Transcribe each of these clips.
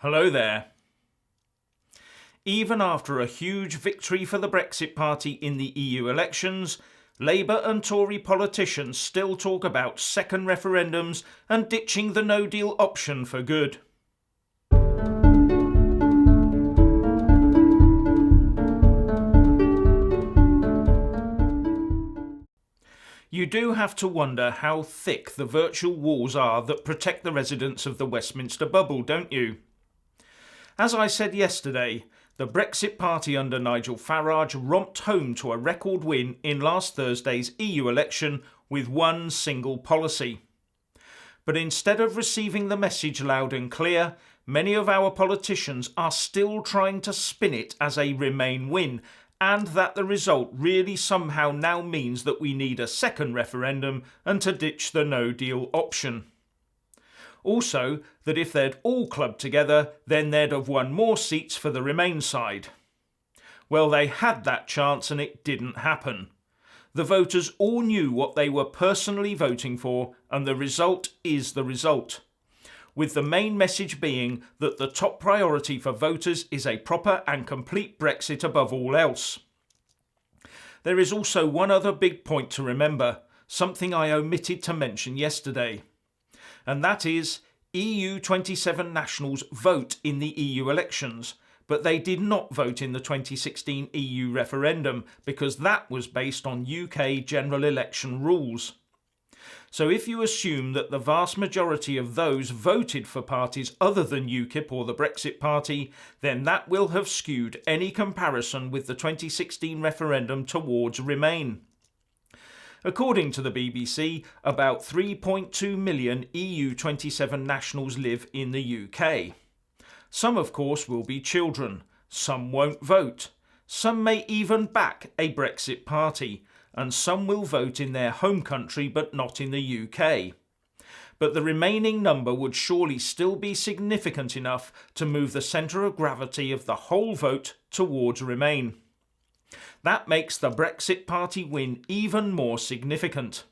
Hello there. Even after a huge victory for the Brexit Party in the EU elections, Labour and Tory politicians still talk about second referendums and ditching the no-deal option for good. You do have to wonder how thick the virtual walls are that protect the residents of the Westminster bubble, don't you? As I said yesterday, the Brexit Party under Nigel Farage romped home to a record win in last Thursday's EU election with one single policy. But instead of receiving the message loud and clear, many of our politicians are still trying to spin it as a Remain win, and that the result really somehow now means that we need a second referendum and to ditch the no-deal option. Also, that if they'd all clubbed together, then they'd have won more seats for the Remain side. Well, they had that chance and it didn't happen. The voters all knew what they were personally voting for, and the result is the result, with the main message being that the top priority for voters is a proper and complete Brexit above all else. There is also one other big point to remember, something I omitted to mention yesterday, and that is EU 27 nationals vote in the EU elections, but they did not vote in the 2016 EU referendum because that was based on UK general election rules. So if you assume that the vast majority of those voted for parties other than UKIP or the Brexit Party, then that will have skewed any comparison with the 2016 referendum towards Remain. According to the BBC, about 3.2 million EU 27 nationals live in the UK. Some, of course, will be children. Some won't vote. Some may even back a Brexit Party. And some will vote in their home country but not in the UK. But the remaining number would surely still be significant enough to move the centre of gravity of the whole vote towards Remain. That makes the Brexit Party win even more significant.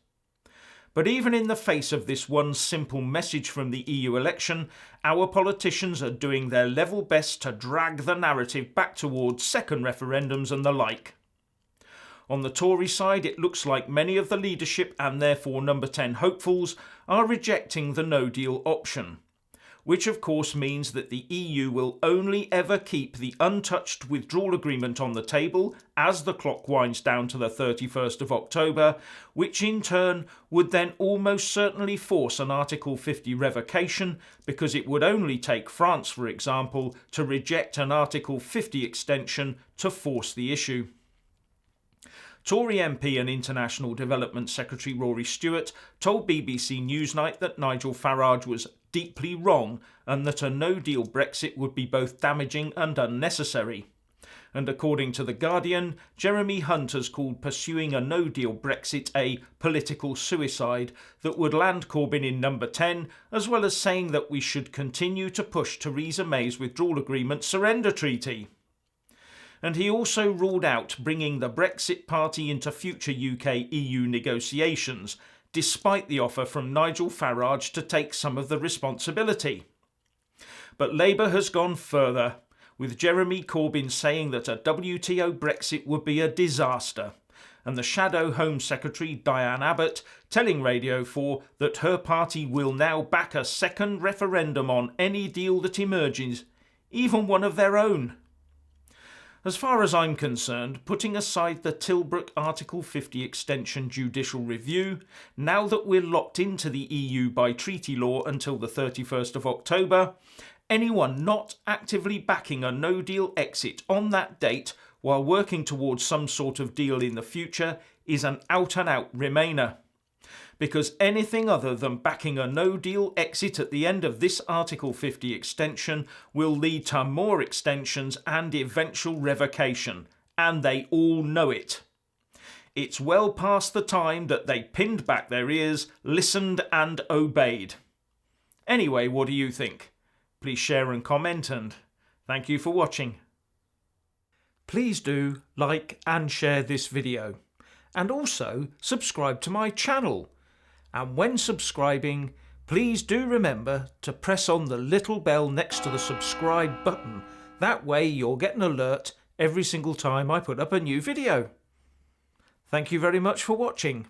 But even in the face of this one simple message from the EU election, our politicians are doing their level best to drag the narrative back towards second referendums and the like. On the Tory side, it looks like many of the leadership and therefore number 10 hopefuls are rejecting the no-deal option, which of course means that the EU will only ever keep the untouched withdrawal agreement on the table as the clock winds down to the 31st of October, which in turn would then almost certainly force an Article 50 revocation, because it would only take France, for example, to reject an Article 50 extension to force the issue. Tory MP and International Development Secretary Rory Stewart told BBC Newsnight that Nigel Farage was deeply wrong and that a no-deal Brexit would be both damaging and unnecessary. And according to The Guardian, Jeremy Hunt has called pursuing a no-deal Brexit a political suicide that would land Corbyn in number 10, as well as saying that we should continue to push Theresa May's withdrawal agreement surrender treaty. And he also ruled out bringing the Brexit Party into future UK-EU negotiations, despite the offer from Nigel Farage to take some of the responsibility. But Labour has gone further, with Jeremy Corbyn saying that a WTO Brexit would be a disaster, and the Shadow Home Secretary Diane Abbott telling Radio 4 that her party will now back a second referendum on any deal that emerges, even one of their own. As far as I'm concerned, putting aside the Tilbrook Article 50 extension judicial review, now that we're locked into the EU by treaty law until the 31st of October, anyone not actively backing a no-deal exit on that date while working towards some sort of deal in the future is an out-and-out Remainer. Because anything other than backing a no-deal exit at the end of this Article 50 extension will lead to more extensions and eventual revocation, and they all know it. It's well past the time that they pinned back their ears, listened and obeyed. Anyway, what do you think? Please share and comment, and thank you for watching. Please do like and share this video, and also subscribe to my channel. And when subscribing, Please do remember to press on the little bell next to the subscribe button. That way you'll get an alert every single time I put up a new video. Thank you very much for watching.